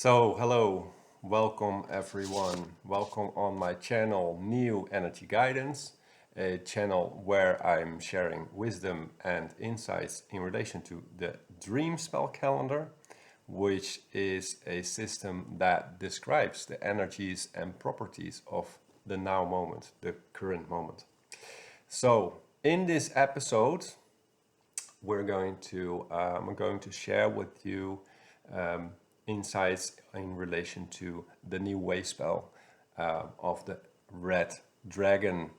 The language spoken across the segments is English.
Hello, welcome everyone. Welcome on my channel, New Energy Guidance, a channel where I'm sharing wisdom and insights in relation to the Dream Spell Calendar, which is a system that describes the energies and properties of the now moment, the current moment. So, in this episode, I'm going to share with you insights in relation to the new wave spell of the red dragon.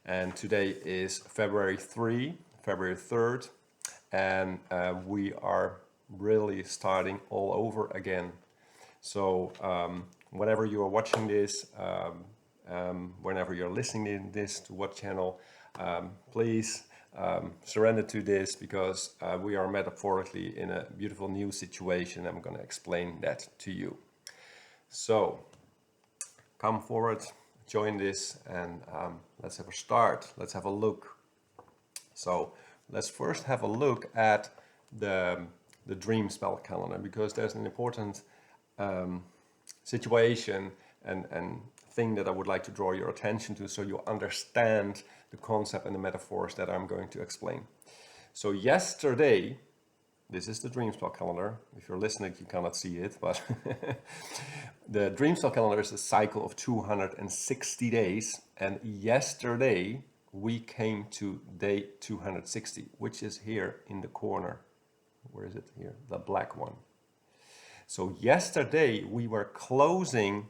And today is February 3rd, and we are really starting all over again. So whenever you are watching this, whenever you're listening to this, to what channel, please surrender to this because we are metaphorically in a beautiful new situation. I'm going to explain that to you. So come forward, join this, and let's have a start. Let's have a look. So let's first have a look at the dream spell calendar, because there's an important situation and thing that I would like to draw your attention to so you understand the concept and the metaphors that I'm going to explain. So yesterday, this is the dream spell calendar. If you're listening, you cannot see it, but the dream spell calendar is a cycle of 260 days. And yesterday we came to day 260, which is here in the corner. Where is it? Here, the black one. So yesterday we were closing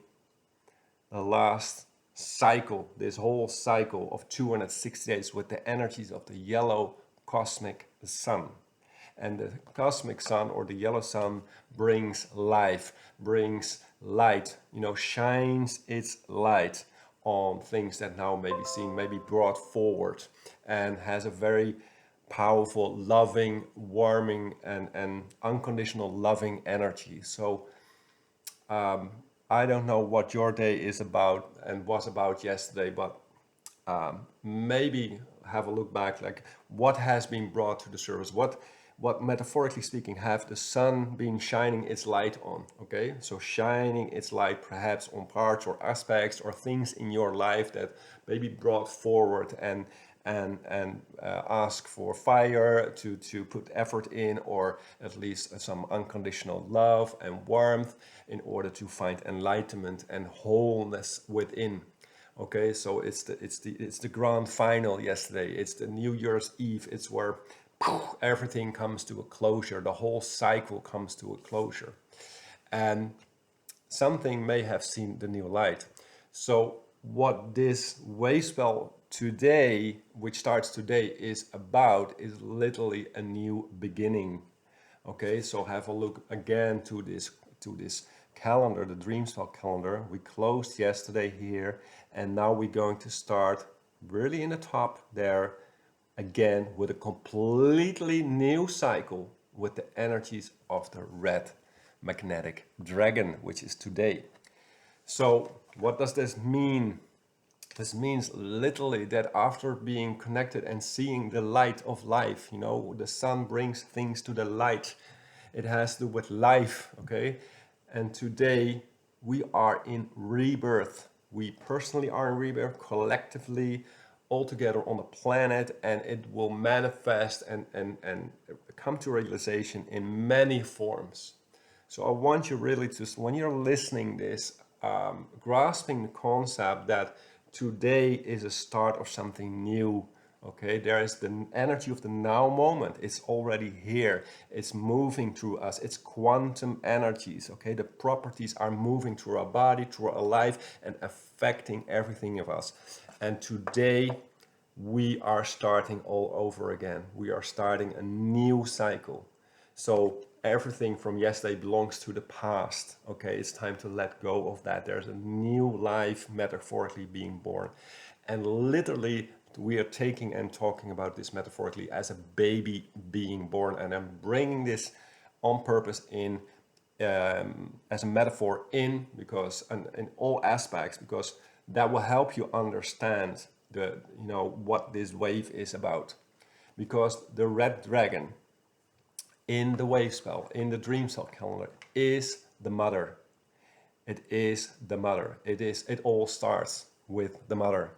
the last cycle, this whole cycle of 260 days with the energies of the yellow cosmic sun. And the cosmic sun, or the yellow sun, brings life, brings light, shines its light on things that now may be seen, may be brought forward, and has a very powerful, loving, warming, and unconditional loving energy. So I don't know what your day is about and was about yesterday, but maybe have a look back, like what has been brought to the surface, what metaphorically speaking have the sun been shining its light on. Okay, so shining its light perhaps on parts or aspects or things in your life that maybe brought forward and ask for fire to put effort in, or at least some unconditional love and warmth in order to find enlightenment and wholeness within. Okay, so it's the grand final yesterday. It's the New Year's Eve. It's where everything comes to a closure. The whole cycle comes to a closure, and something may have seen the new light. So what this wave spell today, which starts today, is about is literally a new beginning. Okay, so have a look again to this calendar, the dream spell calendar. We closed yesterday here, and now we're going to start really in the top there again with a completely new cycle with the energies of the red magnetic dragon, which is today. So what does this mean? This means literally that after being connected and seeing the light of life, the sun brings things to the light. It has to do with life, okay? And today we are in rebirth. We personally are in rebirth, collectively, all together on the planet, and it will manifest and come to realization in many forms. So I want you really to, when you're listening this, grasping the concept that today is a start of something new. Okay, there is the energy of the now moment. It's already here. It's moving through us. It's quantum energies. Okay, the properties are moving through our body, through our life, and affecting everything of us. And today we are starting all over again. We are starting a new cycle. So everything from yesterday belongs to the past. Okay, it's time to let go of that. There's a new life metaphorically being born. And literally, we are taking and talking about this metaphorically as a baby being born. And I'm bringing this on purpose in as a metaphor because in all aspects, because that will help you understand what this wave is about. Because the red dragon in the wave spell, in the dream spell calendar, is the mother. It is the mother. It all starts with the mother.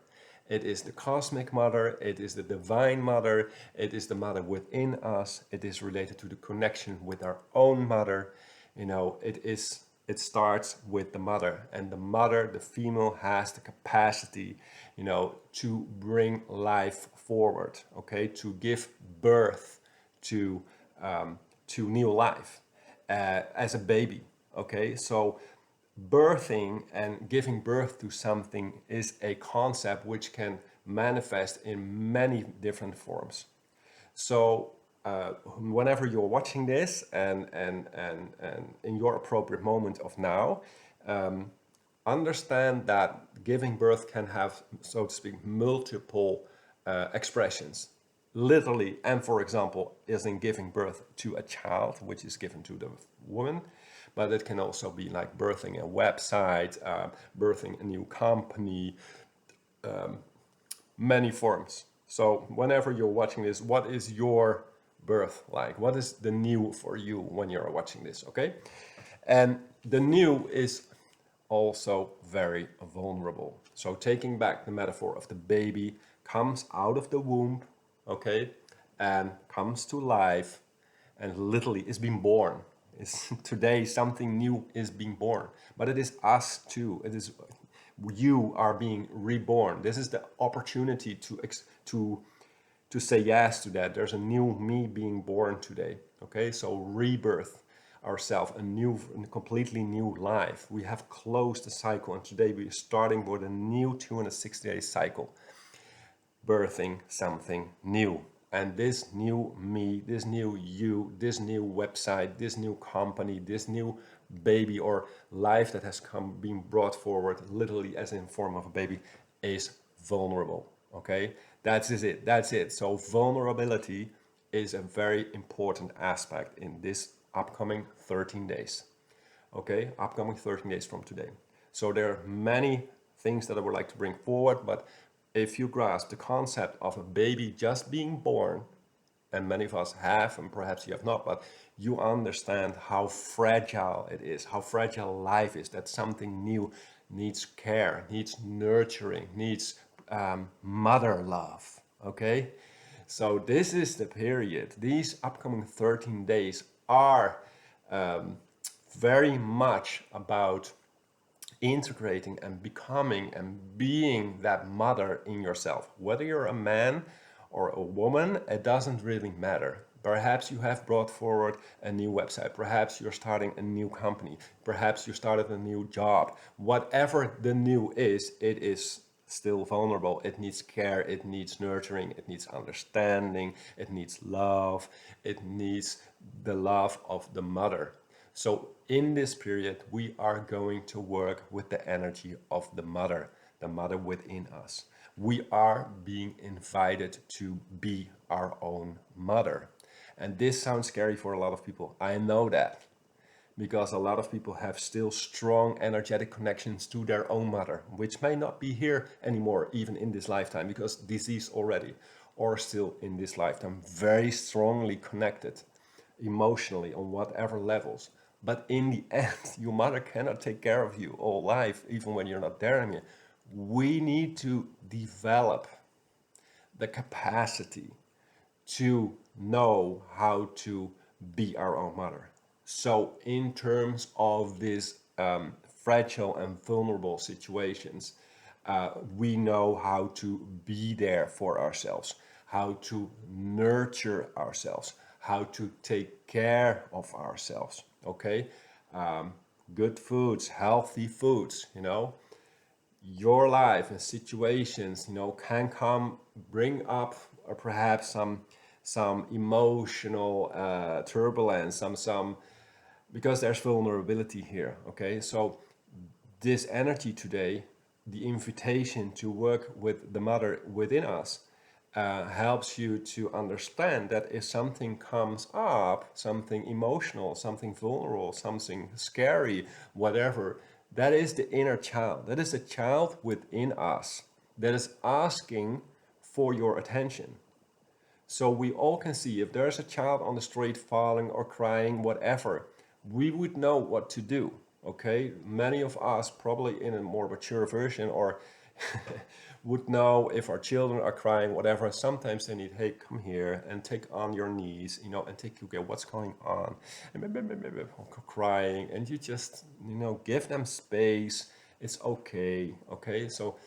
It is the cosmic mother, it is the divine mother, it is the mother within us, it is related to the connection with our own mother. It starts with the mother, and the mother, the female, has the capacity, to bring life forward, okay, to give birth to new life as a baby, okay. So birthing and giving birth to something is a concept which can manifest in many different forms. So whenever you're watching this and in your appropriate moment of now, understand that giving birth can have, so to speak, multiple expressions. Literally, and for example, is in giving birth to a child, which is given to the woman, but it can also be like birthing a website, birthing a new company, many forms. So whenever you're watching this, what is your birth like? What is the new for you when you're watching this, okay? And the new is also very vulnerable. So taking back the metaphor of the baby comes out of the womb, okay, and comes to life and literally is being born. Today something new is being born, but it is us too. It is you are being reborn. This is the opportunity to say yes to that. There's a new me being born today. Okay, so rebirth ourselves, a completely new life. We have closed the cycle, and today we are starting with a new 260-day cycle, birthing something new. And this new me, this new you, this new website, this new company, this new baby or life that has been brought forward, literally as in form of a baby, is vulnerable. Okay, that's it. So vulnerability is a very important aspect in this upcoming 13 days. Okay, upcoming 13 days from today. So there are many things that I would like to bring forward, but if you grasp the concept of a baby just being born, and many of us have, and perhaps you have not, but you understand how fragile it is, how fragile life is, that something new needs care, needs nurturing, needs mother love, okay? So this is the period. These upcoming 13 days are very much about integrating and becoming and being that mother in yourself. Whether you're a man or a woman, it doesn't really matter. Perhaps you have brought forward a new website. Perhaps you're starting a new company. Perhaps you started a new job. Whatever the new is, it is still vulnerable. It needs care, it needs nurturing, it needs understanding, it needs love, it needs the love of the mother. So in this period, we are going to work with the energy of the mother within us. We are being invited to be our own mother. And this sounds scary for a lot of people. I know that, because a lot of people have still strong energetic connections to their own mother, which may not be here anymore, even in this lifetime, because disease already, or still in this lifetime, very strongly connected emotionally on whatever levels. But in the end, your mother cannot take care of you all life, even when you're not there anymore. We need to develop the capacity to know how to be our own mother. So in terms of these fragile and vulnerable situations, we know how to be there for ourselves, how to nurture ourselves, how to take care of ourselves, okay? Good foods, healthy foods, your life and situations, can bring up or perhaps some emotional turbulence, some because there's vulnerability here. Okay, so this energy today, the invitation to work with the mother within us, helps you to understand that if something comes up, something emotional, something vulnerable, something scary, whatever, that is the inner child. That is the child within us that is asking for your attention. So we all can see if there's a child on the street falling or crying, whatever, we would know what to do. Okay, many of us probably in a more mature version or would know if our children are crying, whatever. Sometimes they need, hey, come here and take on your knees, and take, okay, what's going on? And crying, and you just, give them space. It's okay, okay? So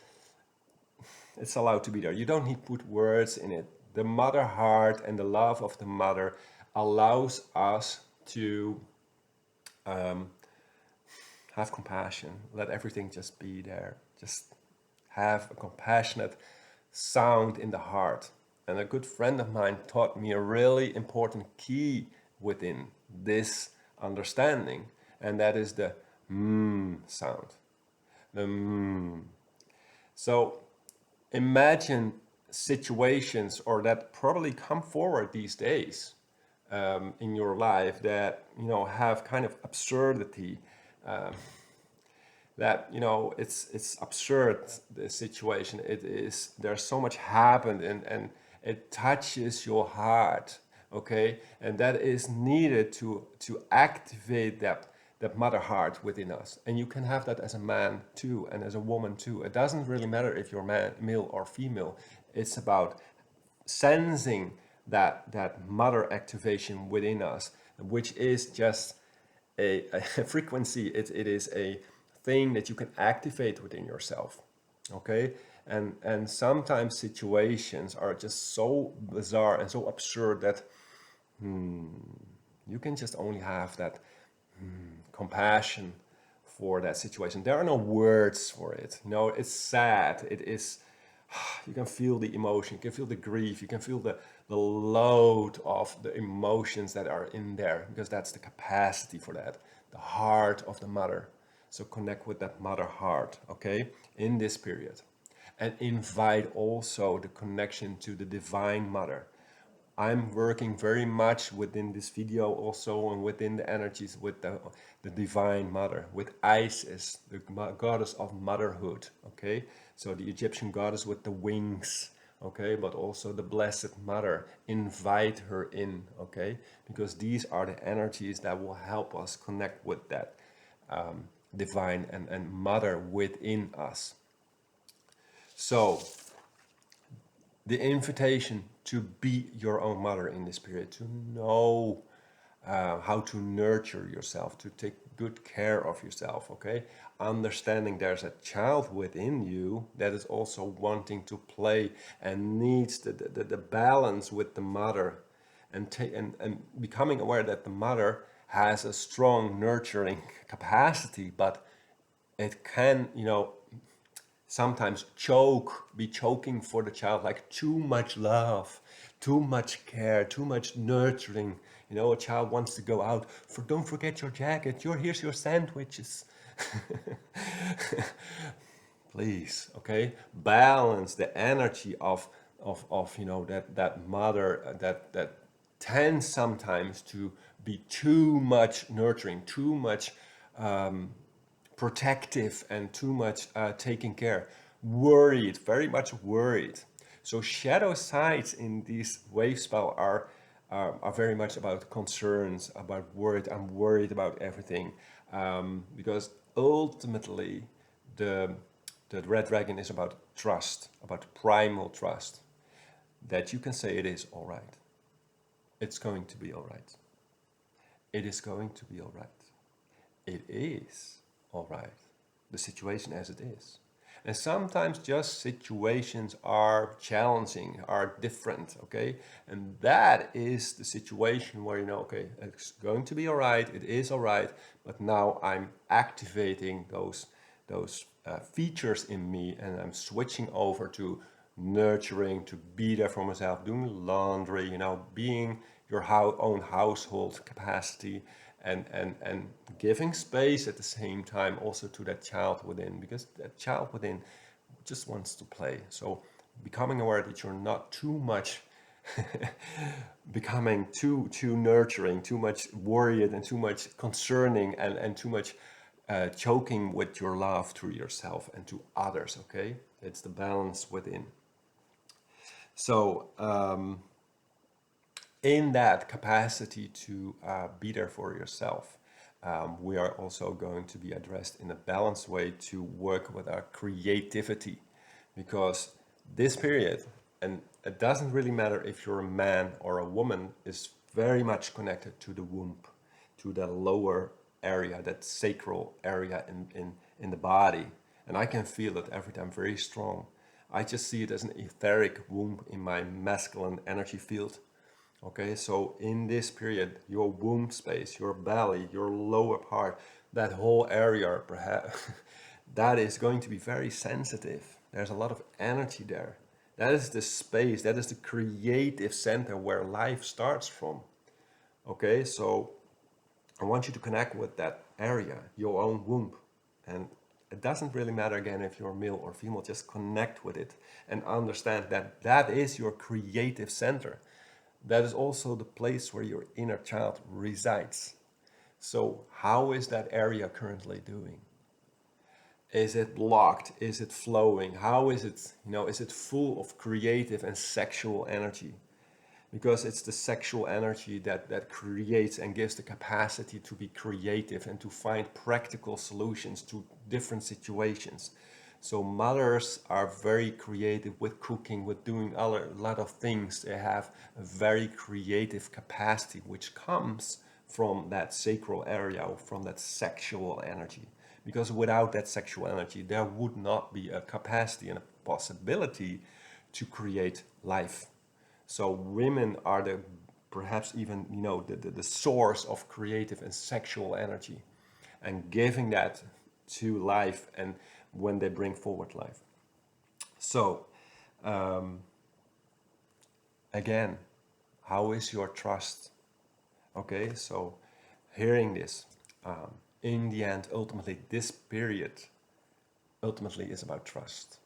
it's allowed to be there. You don't need to put words in it. The mother heart and the love of the mother allows us to have compassion. Let everything just be there. Just have a compassionate sound in the heart. And a good friend of mine taught me a really important key within this understanding, and that is the sound. The So imagine situations or that probably come forward these days in your life that have kind of absurdity, that it's absurd, the situation. It is, there's so much happened, and it touches your heart, okay, and that is needed to activate that mother heart within us. And you can have that as a man too, and as a woman too. It doesn't really matter if you're male or female. It's about sensing that mother activation within us, which is just a frequency. It is a thing that you can activate within yourself, okay. And sometimes situations are just so bizarre and so absurd that you can just only have that compassion for that situation. There are no words for it. It's sad. It is. You can feel the emotion. You can feel the grief. You can feel the load of the emotions that are in there, because that's the capacity for that. The heart of the mother. So connect with that mother heart, okay, in this period. And invite also the connection to the divine mother. I'm working very much within this video also, and within the energies with the divine mother, with Isis, the goddess of motherhood, okay? So the Egyptian goddess with the wings, okay? But also the blessed mother. Invite her in, okay? Because these are the energies that will help us connect with that divine and mother within us. So the invitation to be your own mother in this period, to know how to nurture yourself, to take good care of yourself, okay? Understanding there's a child within you that is also wanting to play and needs the balance with the mother, and becoming aware that the mother has a strong nurturing capacity, but it can, sometimes be choking for the child, like too much love, too much care, too much nurturing. A child wants to go out, don't forget your jacket, here's your sandwiches. Please, okay, balance the energy of that mother that tends sometimes to be too much nurturing, too much protective, and too much taking care, worried, very much worried. So shadow sides in these wave spell are very much about concerns, about worried. I'm worried about everything, because ultimately the red dragon is about trust, about primal trust, that you can say it is all right. It's going to be all right. It is going to be all right. It is all right. The situation as it is. And sometimes just situations are challenging, are different, okay? And that is the situation where okay, it's going to be all right, it is all right, but now I'm activating those features in me, and I'm switching over to nurturing, to be there for myself, doing laundry, being your own household capacity, and giving space at the same time also to that child within, because that child within just wants to play. So becoming aware that you're not too much becoming too nurturing, too much worried, and too much concerning, and too much choking with your love to yourself and to others, okay? It's the balance within. So in that capacity to be there for yourself, we are also going to be addressed in a balanced way to work with our creativity, because this period, and it doesn't really matter if you're a man or a woman, is very much connected to the womb, to the lower area, that sacral area in the body. And I can feel it every time very strong. I just see it as an etheric womb in my masculine energy field. Okay, so in this period, your womb space, your belly, your lower part, that whole area, perhaps, that is going to be very sensitive. There's a lot of energy there. That is the space, that is the creative center where life starts from. Okay, so I want you to connect with that area, your own womb. And it doesn't really matter again if you're male or female, just connect with it and understand that that is your creative center. That is also the place where your inner child resides. So how is that area currently doing? Is it blocked? Is it flowing? How is it, is it full of creative and sexual energy? Because it's the sexual energy that creates and gives the capacity to be creative and to find practical solutions to different situations. So mothers are very creative with cooking, with doing a lot of things. They have a very creative capacity, which comes from that sacral area, or from that sexual energy. Because without that sexual energy, there would not be a capacity and a possibility to create life. So women are the perhaps even the source of creative and sexual energy, and giving that to life, and when they bring forward life. So again, how is your trust? Okay, so hearing this, in the end, ultimately, this period ultimately is about trust.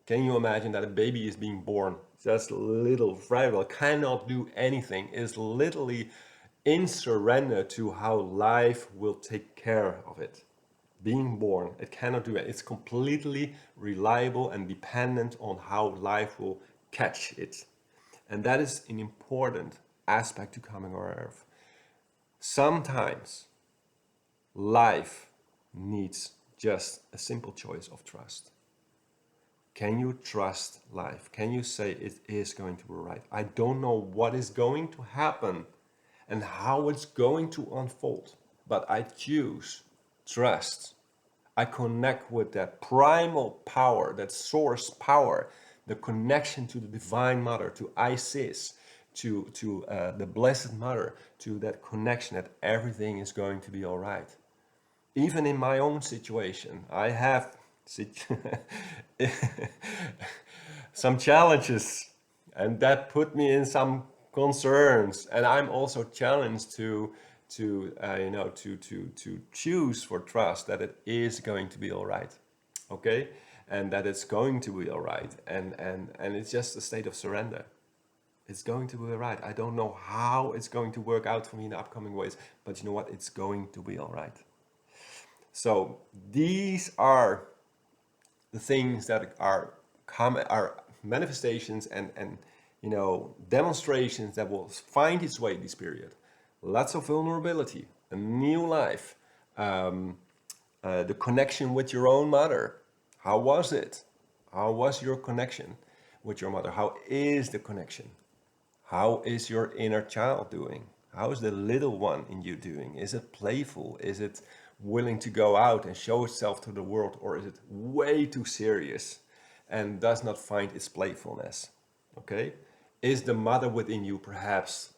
Can you imagine that a baby is being born, just little, fragile, cannot do anything, is literally in surrender to how life will take care of it. Being born, it cannot do it. It's completely reliable and dependent on how life will catch it. And that is an important aspect to coming aware of. Sometimes life needs just a simple choice of trust. Can you trust life? Can you say it is going to be right? I don't know what is going to happen and how it's going to unfold, but I choose trust. I connect with that primal power, that source power, the connection to the Divine Mother, to Isis, to the Blessed Mother, to that connection that everything is going to be all right. Even in my own situation, I have some challenges, and that put me in some concerns, and I'm also challenged to choose for trust that it is going to be all right, okay, and that it's going to be all right, and it's just a state of surrender. It's going to be all right. I don't know how it's going to work out for me in the upcoming ways, but you know what? It's going to be all right. So these are the things that are manifestations and demonstrations that will find its way this period. Lots of vulnerability, a new life, the connection with your own mother. How was it? How was your connection with your mother? How is the connection? How is your inner child doing? How is the little one in you doing? Is it playful? Is it willing to go out and show itself to the world? Or is it way too serious and does not find its playfulness? Okay? Is the mother within you perhaps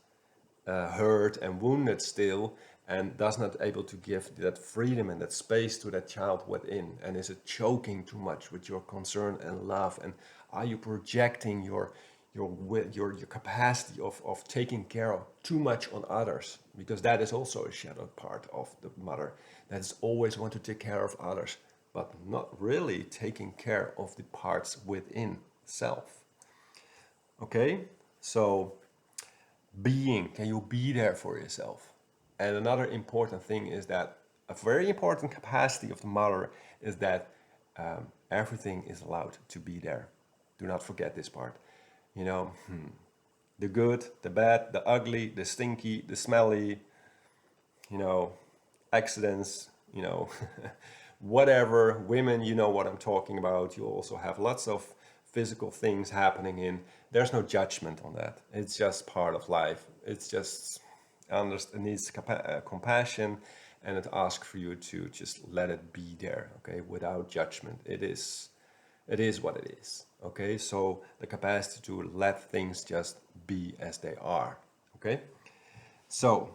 hurt and wounded still, and does not able to give that freedom and that space to that child within? And is it choking too much with your concern and love? And are you projecting your capacity of taking care of too much on others? Because that is also a shadow part of the mother that is always want to take care of others, but not really taking care of the parts within self. Okay, so can you be there for yourself? And another important thing is that a very important capacity of the mother is that everything is allowed to be there. Do not forget this part. The good, the bad, the ugly, the stinky, the smelly, accidents, whatever. Women, you know what I'm talking about. You also have lots of physical things happening there's no judgment on that. It's just part of life. It's just it needs compassion, and it asks for you to just let it be there, okay, without judgment. It is what it is, okay? So the capacity to let things just be as they are, okay? So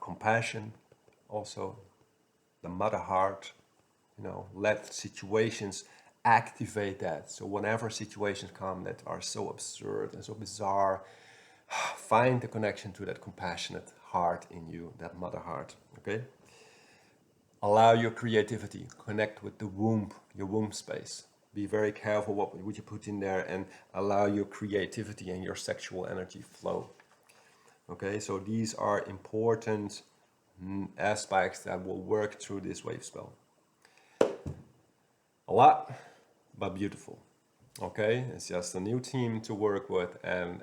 compassion, also the mother heart, let situations activate that. So whenever situations come that are so absurd and so bizarre, find the connection to that compassionate heart in you, that mother heart, okay? Allow your creativity, connect with the womb, your womb space. Be very careful what you put in there, and allow your creativity and your sexual energy flow. Okay, so these are important aspects that will work through this wave spell. A lot, but beautiful. Okay, it's just a new team to work with, and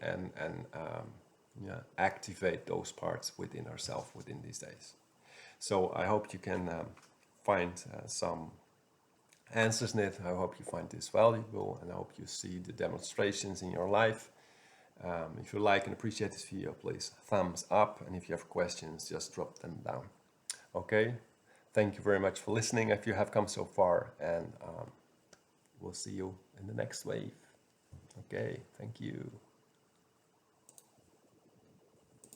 activate those parts within ourselves within these days. So I hope you can find some answers in it. I hope you find this valuable, and I hope you see the demonstrations in your life. If you like and appreciate this video, please thumbs up, and if you have questions, just drop them down. Okay, thank you very much for listening if you have come so far, and we'll see you in the next wave. Okay, thank you.